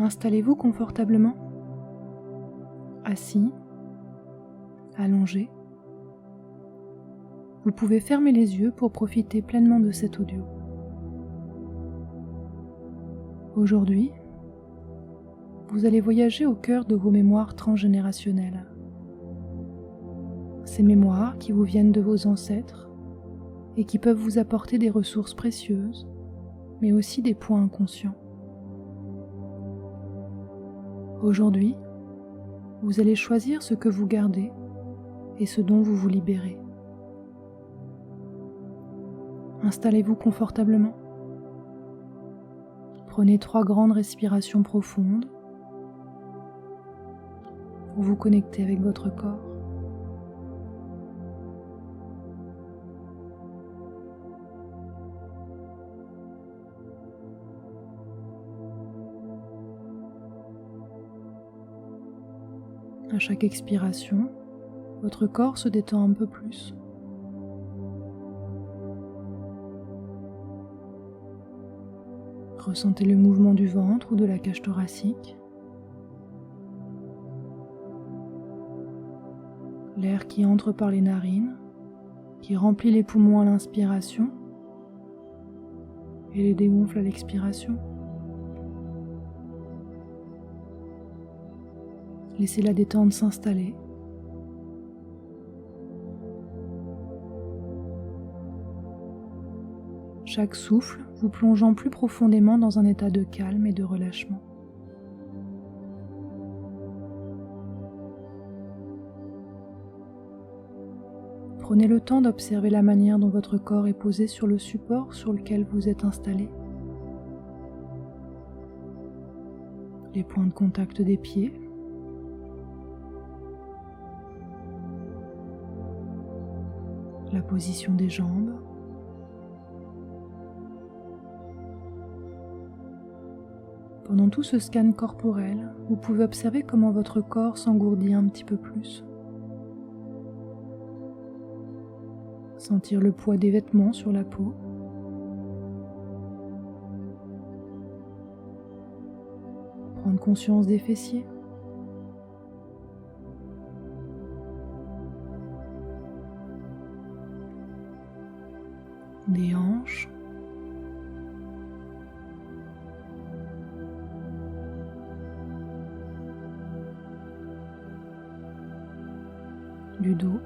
Installez-vous confortablement, assis, allongé. Vous pouvez fermer les yeux pour profiter pleinement de cet audio. Aujourd'hui, vous allez voyager au cœur de vos mémoires transgénérationnelles. Ces mémoires qui vous viennent de vos ancêtres et qui peuvent vous apporter des ressources précieuses, mais aussi des points inconscients. Aujourd'hui, vous allez choisir ce que vous gardez et ce dont vous vous libérez. Installez-vous confortablement. Prenez 3 grandes respirations profondes pour vous connecter avec votre corps. À chaque expiration, votre corps se détend un peu plus. Ressentez le mouvement du ventre ou de la cage thoracique. L'air qui entre par les narines, qui remplit les poumons à l'inspiration et les dégonfle à l'expiration. Laissez la détente s'installer. Chaque souffle vous plongeant plus profondément dans un état de calme et de relâchement. Prenez le temps d'observer la manière dont votre corps est posé sur le support sur lequel vous êtes installé. Les points de contact des pieds. La position des jambes. Pendant tout ce scan corporel, vous pouvez observer comment votre corps s'engourdit un petit peu plus. Sentir le poids des vêtements sur la peau. Prendre conscience des fessiers. Des hanches. Du dos.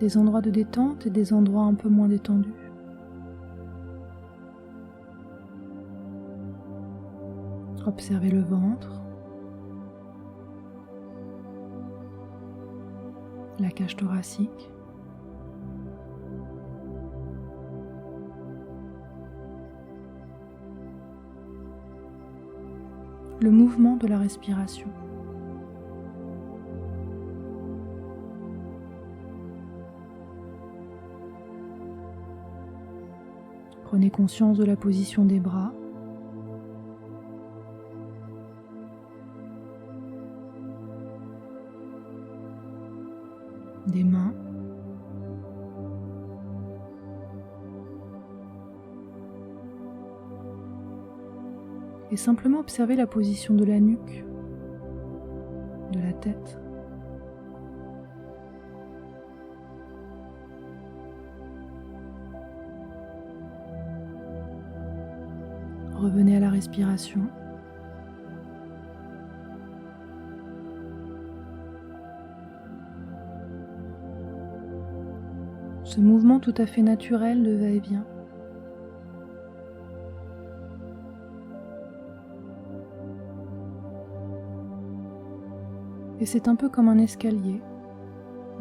Des endroits de détente et des endroits un peu moins détendus. Observez le ventre, la cage thoracique, le mouvement de la respiration. Prenez conscience de la position des bras, des mains, et simplement observer la position de la nuque, de la tête. Revenez à la respiration. Ce mouvement tout à fait naturel de va-et-vient. Et c'est un peu comme un escalier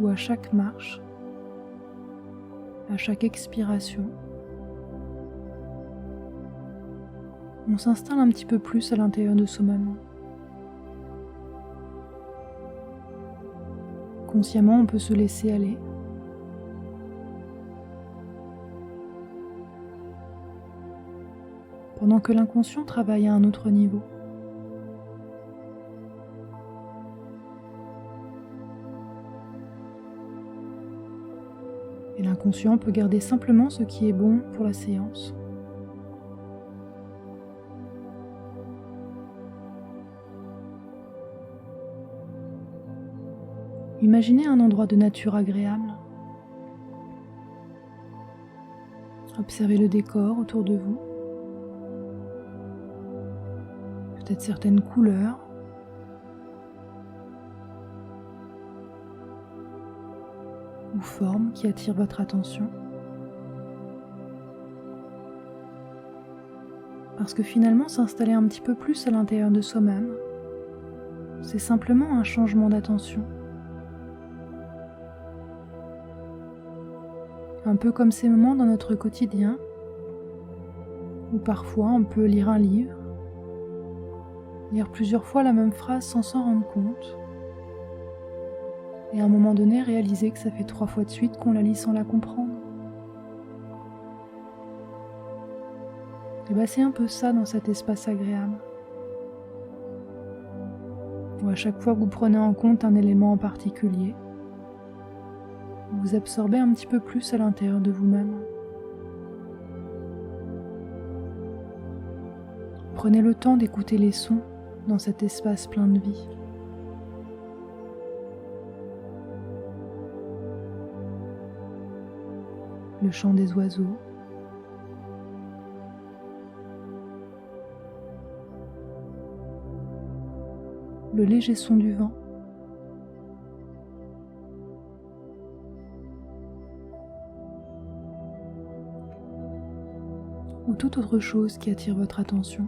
où à chaque marche, à chaque expiration, on s'installe un petit peu plus à l'intérieur de soi-même. Consciemment, on peut se laisser aller. Pendant que l'inconscient travaille à un autre niveau. Et inconscient peut garder simplement ce qui est bon pour la séance. Imaginez un endroit de nature agréable. Observez le décor autour de vous. Peut-être certaines couleurs. Ou formes qui attirent votre attention. Parce que finalement, s'installer un petit peu plus à l'intérieur de soi-même, c'est simplement un changement d'attention. Un peu comme ces moments dans notre quotidien, où parfois on peut lire un livre, lire plusieurs fois la même phrase sans s'en rendre compte, et à un moment donné réaliser que ça fait 3 fois de suite qu'on la lit sans la comprendre. Et bien c'est un peu ça dans cet espace agréable, où à chaque fois que vous prenez en compte un élément en particulier, vous absorbez un petit peu plus à l'intérieur de vous-même. Prenez le temps d'écouter les sons dans cet espace plein de vie. Le chant des oiseaux, le léger son du vent, ou toute autre chose qui attire votre attention.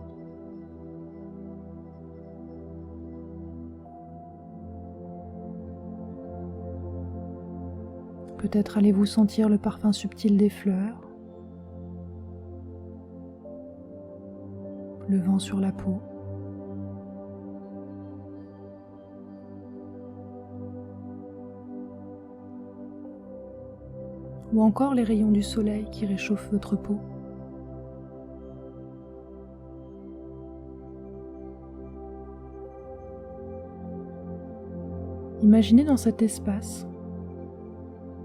Peut-être allez-vous sentir le parfum subtil des fleurs, le vent sur la peau. Ou encore les rayons du soleil qui réchauffent votre peau. Imaginez dans cet espace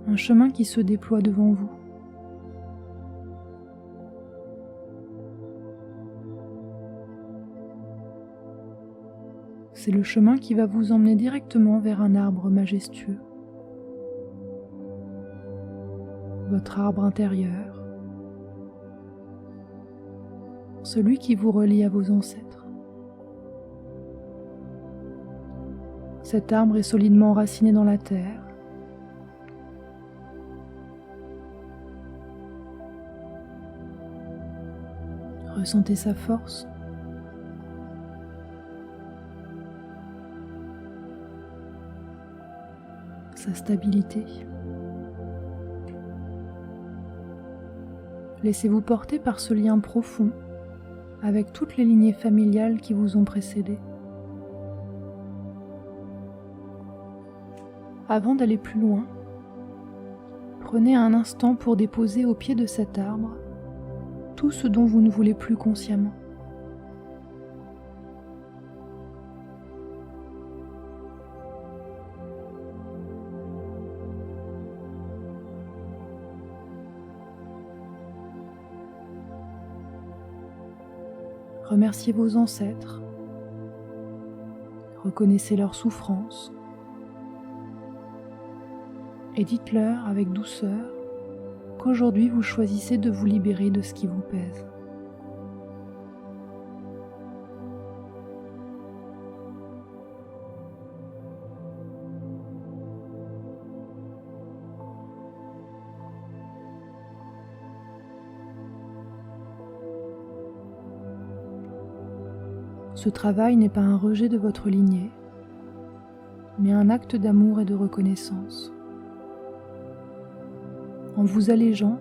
un chemin qui se déploie devant vous. C'est le chemin qui va vous emmener directement vers un arbre majestueux. Votre arbre intérieur, celui qui vous relie à vos ancêtres. Cet arbre est solidement enraciné dans la terre. Ressentez sa force. Sa stabilité. Laissez-vous porter par ce lien profond avec toutes les lignées familiales qui vous ont précédé. Avant d'aller plus loin, prenez un instant pour déposer au pied de cet arbre tout ce dont vous ne voulez plus consciemment. Remerciez vos ancêtres, reconnaissez leur souffrance et dites-leur avec douceur qu'aujourd'hui vous choisissez de vous libérer de ce qui vous pèse. Ce travail n'est pas un rejet de votre lignée, mais un acte d'amour et de reconnaissance. En vous allégeant,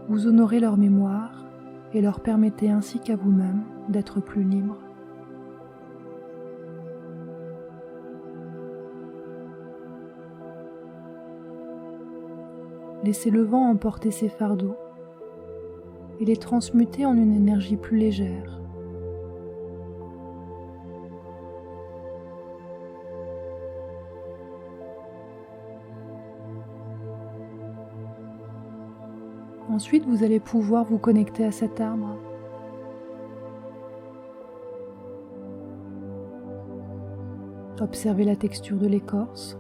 vous honorez leur mémoire et leur permettez ainsi qu'à vous-même d'être plus libre. Laissez le vent emporter ces fardeaux et les transmuter en une énergie plus légère. Ensuite, vous allez pouvoir vous connecter à cet arbre. Observez la texture de l'écorce.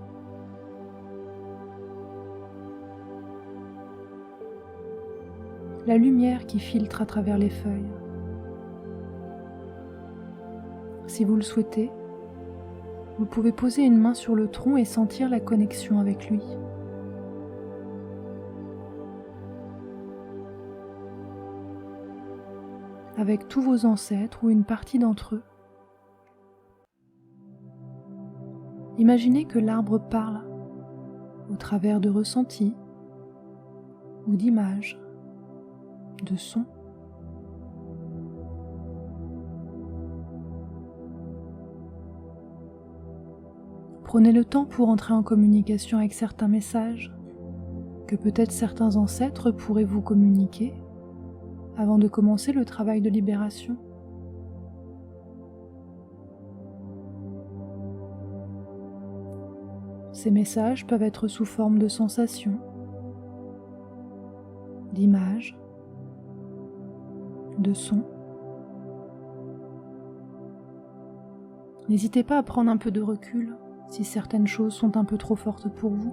La lumière qui filtre à travers les feuilles. Si vous le souhaitez, vous pouvez poser une main sur le tronc et sentir la connexion avec lui. Avec tous vos ancêtres ou une partie d'entre eux. Imaginez que l'arbre parle au travers de ressentis ou d'images, de sons. Prenez le temps pour entrer en communication avec certains messages que peut-être certains ancêtres pourraient vous communiquer avant de commencer le travail de libération. Ces messages peuvent être sous forme de sensations, d'images, de sons. N'hésitez pas à prendre un peu de recul si certaines choses sont un peu trop fortes pour vous.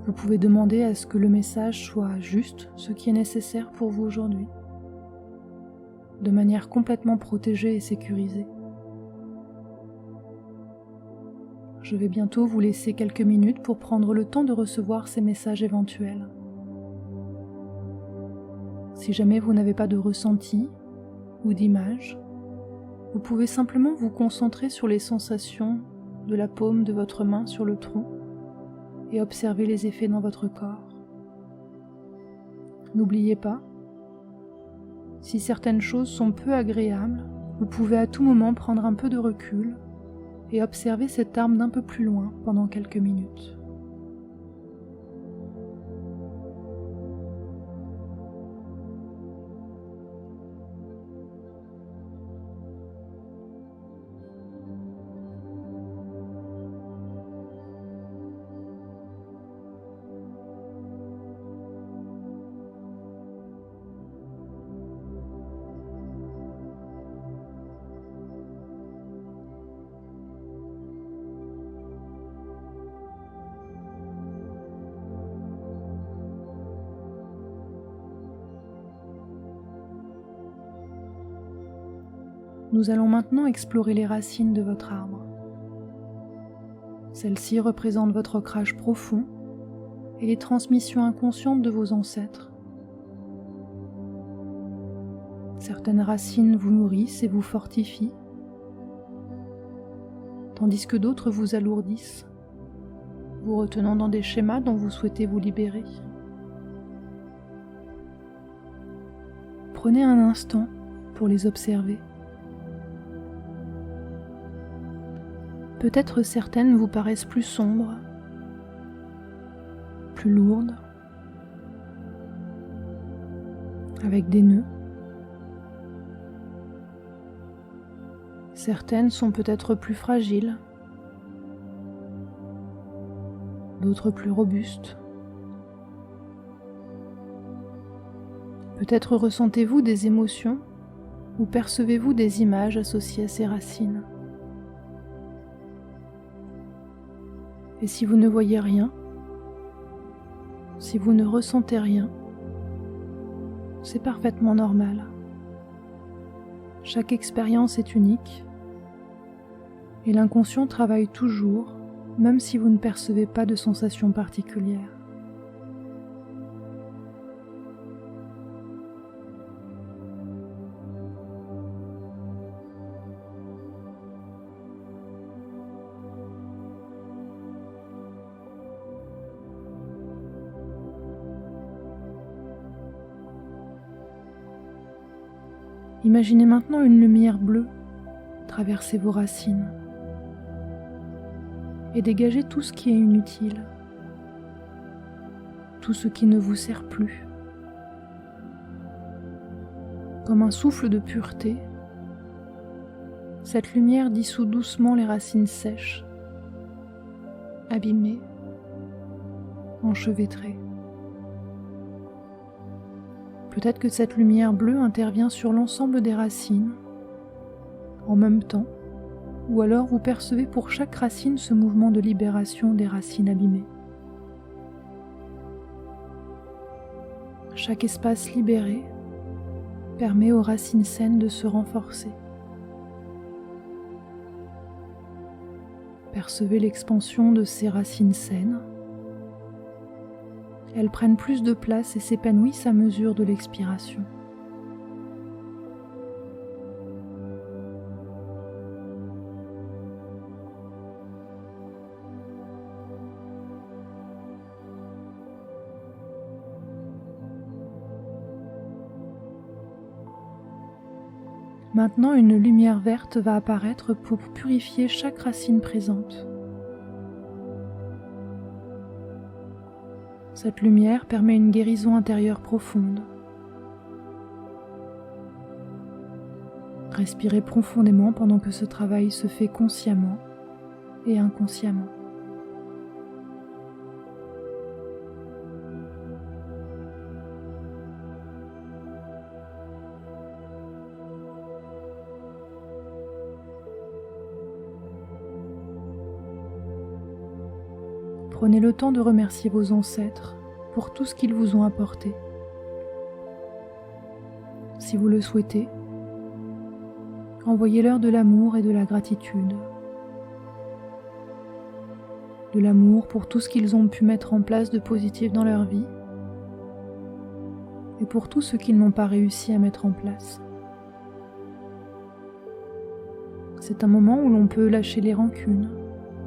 Vous pouvez demander à ce que le message soit juste ce qui est nécessaire pour vous aujourd'hui, de manière complètement protégée et sécurisée. Je vais bientôt vous laisser quelques minutes pour prendre le temps de recevoir ces messages éventuels. Si jamais vous n'avez pas de ressenti ou d'image, vous pouvez simplement vous concentrer sur les sensations de la paume de votre main sur le tronc et observer les effets dans votre corps. N'oubliez pas, si certaines choses sont peu agréables, vous pouvez à tout moment prendre un peu de recul et observer cette arme d'un peu plus loin pendant quelques minutes. Nous allons maintenant explorer les racines de votre arbre. Celles-ci représentent votre ancrage profond et les transmissions inconscientes de vos ancêtres. Certaines racines vous nourrissent et vous fortifient, tandis que d'autres vous alourdissent, vous retenant dans des schémas dont vous souhaitez vous libérer. Prenez un instant pour les observer. Peut-être certaines vous paraissent plus sombres, plus lourdes, avec des nœuds. Certaines sont peut-être plus fragiles, d'autres plus robustes. Peut-être ressentez-vous des émotions ou percevez-vous des images associées à ces racines. Et si vous ne voyez rien, si vous ne ressentez rien, c'est parfaitement normal. Chaque expérience est unique et l'inconscient travaille toujours, même si vous ne percevez pas de sensation particulière. Imaginez maintenant une lumière bleue traverser vos racines et dégager tout ce qui est inutile, tout ce qui ne vous sert plus. Comme un souffle de pureté, cette lumière dissout doucement les racines sèches, abîmées, enchevêtrées. Peut-être que cette lumière bleue intervient sur l'ensemble des racines, en même temps, ou alors vous percevez pour chaque racine ce mouvement de libération des racines abîmées. Chaque espace libéré permet aux racines saines de se renforcer. Percevez l'expansion de ces racines saines. Elles prennent plus de place et s'épanouissent à mesure de l'expiration. Maintenant, une lumière verte va apparaître pour purifier chaque racine présente. Cette lumière permet une guérison intérieure profonde. Respirez profondément pendant que ce travail se fait consciemment et inconsciemment. Prenez le temps de remercier vos ancêtres pour tout ce qu'ils vous ont apporté. Si vous le souhaitez, envoyez-leur de l'amour et de la gratitude. De l'amour pour tout ce qu'ils ont pu mettre en place de positif dans leur vie et pour tout ce qu'ils n'ont pas réussi à mettre en place. C'est un moment où l'on peut lâcher les rancunes,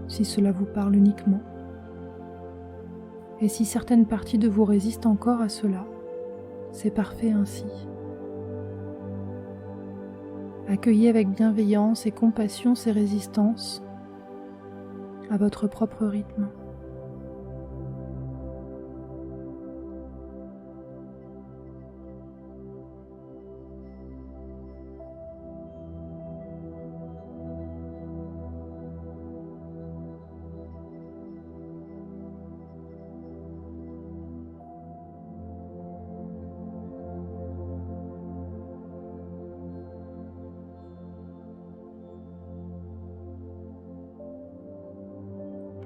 si cela vous parle uniquement. Et si certaines parties de vous résistent encore à cela, c'est parfait ainsi. Accueillez avec bienveillance et compassion ces résistances à votre propre rythme.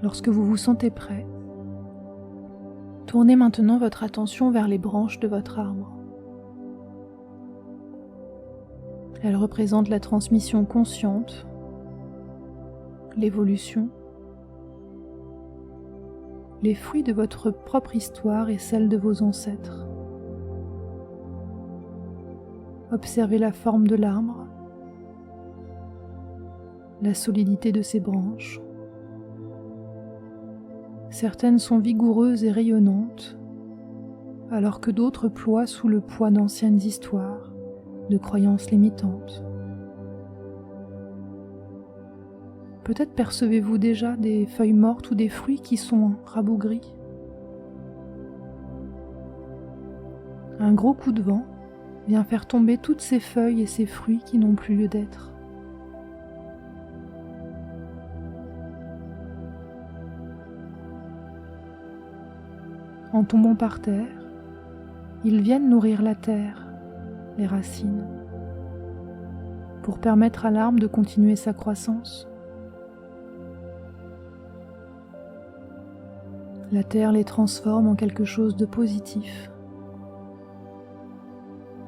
Lorsque vous vous sentez prêt, tournez maintenant votre attention vers les branches de votre arbre. Elles représentent la transmission consciente, l'évolution, les fruits de votre propre histoire et celle de vos ancêtres. Observez la forme de l'arbre, la solidité de ses branches. Certaines sont vigoureuses et rayonnantes, alors que d'autres ploient sous le poids d'anciennes histoires, de croyances limitantes. Peut-être percevez-vous déjà des feuilles mortes ou des fruits qui sont rabougris. Un gros coup de vent vient faire tomber toutes ces feuilles et ces fruits qui n'ont plus lieu d'être. En tombant par terre, ils viennent nourrir la terre, les racines, pour permettre à l'arbre de continuer sa croissance. La terre les transforme en quelque chose de positif.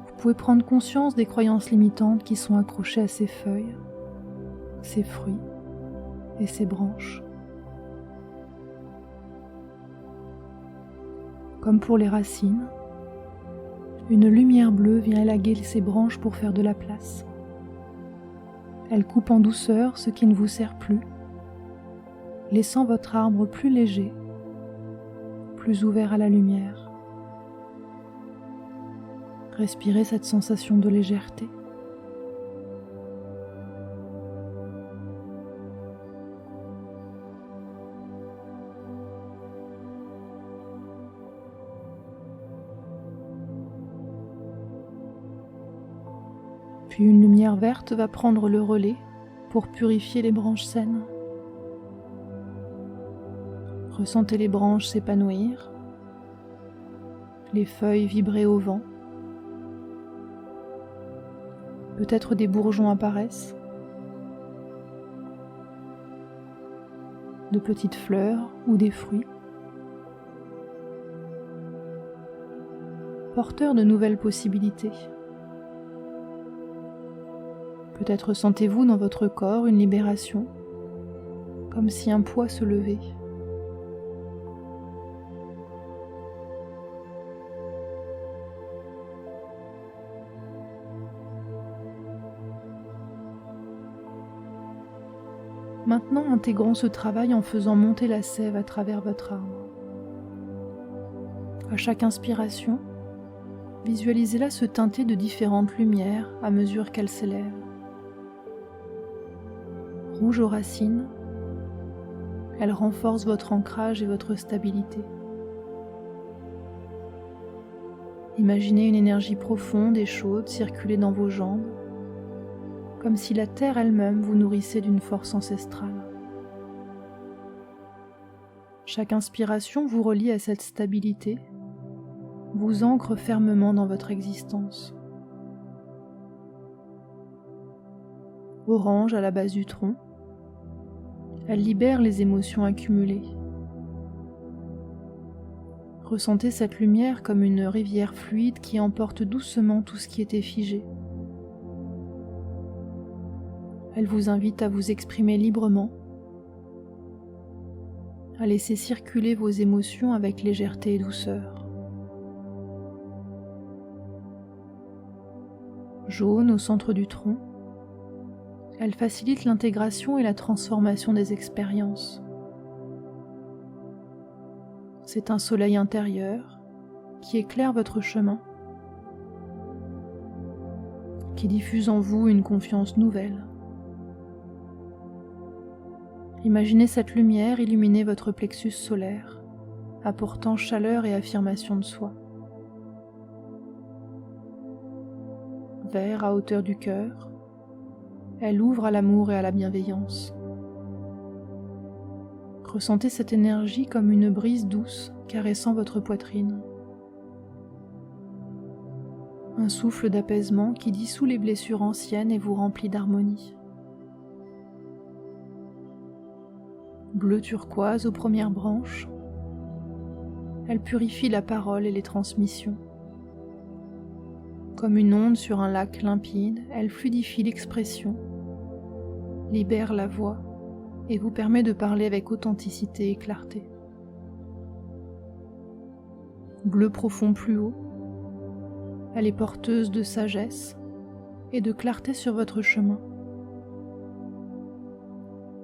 Vous pouvez prendre conscience des croyances limitantes qui sont accrochées à ces feuilles, ces fruits et ces branches. Comme pour les racines, une lumière bleue vient élaguer ces branches pour faire de la place. Elle coupe en douceur ce qui ne vous sert plus, laissant votre arbre plus léger, plus ouvert à la lumière. Respirez cette sensation de légèreté. Puis une lumière verte va prendre le relais pour purifier les branches saines. Ressentez les branches s'épanouir, les feuilles vibrer au vent, Peut-être des bourgeons apparaissent, de petites fleurs ou des fruits, porteurs de nouvelles possibilités. Peut-être sentez-vous dans votre corps une libération, comme si un poids se levait. Maintenant, intégrons ce travail en faisant monter la sève à travers votre arbre. À chaque inspiration, visualisez-la se teinter de différentes lumières à mesure qu'elle s'élève. Rouge aux racines, elle renforce votre ancrage et votre stabilité. Imaginez une énergie profonde et chaude circuler dans vos jambes, comme si la terre elle-même vous nourrissait d'une force ancestrale. Chaque inspiration vous relie à cette stabilité, vous ancre fermement dans votre existence. Orange à la base du tronc, elle libère les émotions accumulées. Ressentez cette lumière comme une rivière fluide qui emporte doucement tout ce qui était figé. Elle vous invite à vous exprimer librement, à laisser circuler vos émotions avec légèreté et douceur. Jaune au centre du tronc, elle facilite l'intégration et la transformation des expériences. C'est un soleil intérieur qui éclaire votre chemin, qui diffuse en vous une confiance nouvelle. Imaginez cette lumière illuminer votre plexus solaire, apportant chaleur et affirmation de soi. Vert à hauteur du cœur, elle ouvre à l'amour et à la bienveillance. Ressentez cette énergie comme une brise douce caressant votre poitrine. Un souffle d'apaisement qui dissout les blessures anciennes et vous remplit d'harmonie. Bleu turquoise aux premières branches, elle purifie la parole et les transmissions. Comme une onde sur un lac limpide, elle fluidifie l'expression, libère la voix et vous permet de parler avec authenticité et clarté. Bleu profond plus haut, elle est porteuse de sagesse et de clarté sur votre chemin.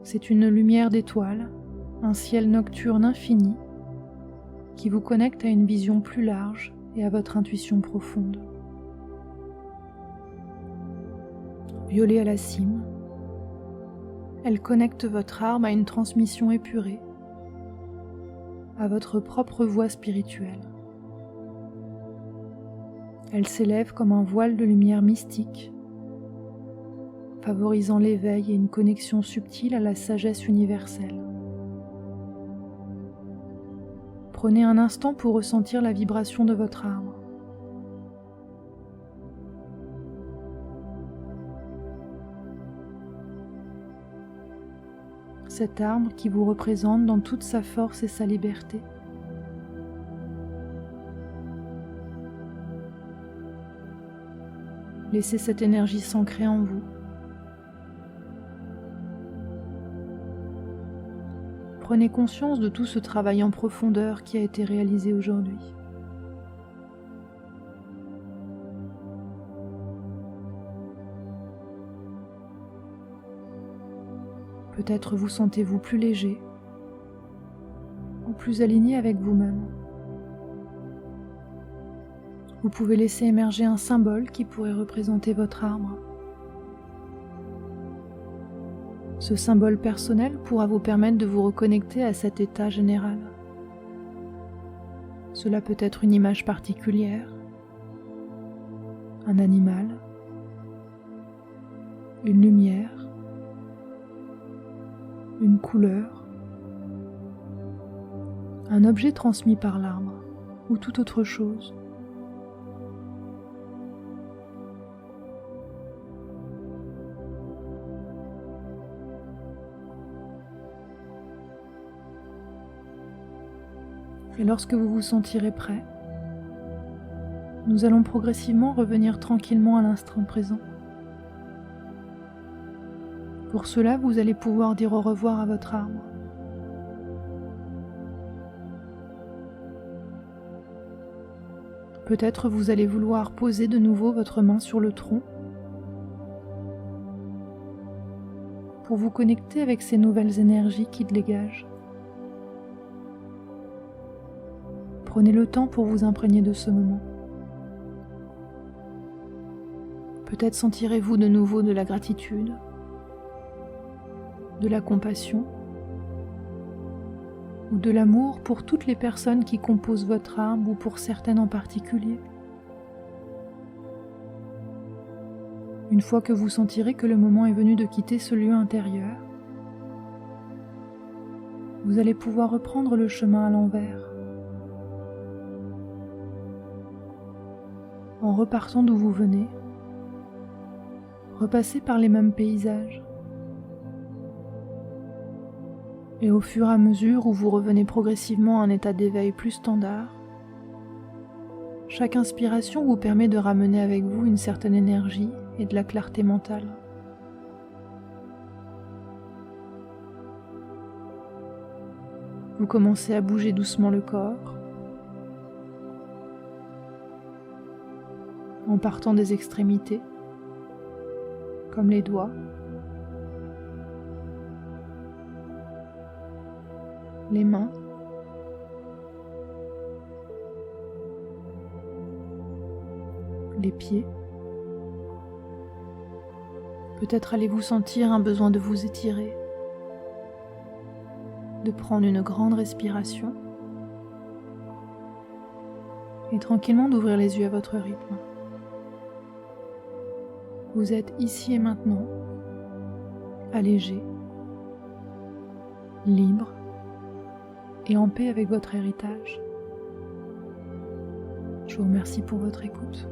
C'est une lumière d'étoiles, un ciel nocturne infini qui vous connecte à une vision plus large et à votre intuition profonde. Violet à la cime, elle connecte votre âme à une transmission épurée, à votre propre voie spirituelle. Elle s'élève comme un voile de lumière mystique, favorisant l'éveil et une connexion subtile à la sagesse universelle. Prenez un instant pour ressentir la vibration de votre arbre. Cet arbre qui vous représente dans toute sa force et sa liberté. Laissez cette énergie s'ancrer en vous. Prenez conscience de tout ce travail en profondeur qui a été réalisé aujourd'hui. Peut-être vous sentez-vous plus léger ou plus aligné avec vous-même. Vous pouvez laisser émerger un symbole qui pourrait représenter votre arbre. Ce symbole personnel pourra vous permettre de vous reconnecter à cet état général. Cela peut être une image particulière, un animal, une lumière, une couleur, un objet transmis par l'arbre ou toute autre chose. Et lorsque vous vous sentirez prêt, nous allons progressivement revenir tranquillement à l'instant présent. Pour cela, vous allez pouvoir dire au revoir à votre arbre. Peut-être vous allez vouloir poser de nouveau votre main sur le tronc pour vous connecter avec ces nouvelles énergies qui dégagent. Prenez le temps pour vous imprégner de ce moment. Peut-être sentirez-vous de nouveau de la gratitude, de la compassion ou de l'amour pour toutes les personnes qui composent votre âme ou pour certaines en particulier. Une fois que vous sentirez que le moment est venu de quitter ce lieu intérieur, vous allez pouvoir reprendre le chemin à l'envers, en repartant d'où vous venez, repassez par les mêmes paysages. Et au fur et à mesure où vous revenez progressivement à un état d'éveil plus standard, chaque inspiration vous permet de ramener avec vous une certaine énergie et de la clarté mentale. Vous commencez à bouger doucement le corps, en partant des extrémités, comme les doigts, les mains, les pieds. Peut-être allez-vous sentir un besoin de vous étirer, de prendre une grande respiration et tranquillement d'ouvrir les yeux à votre rythme. Vous êtes ici et maintenant, allégé, libre et en paix avec votre héritage. Je vous remercie pour votre écoute.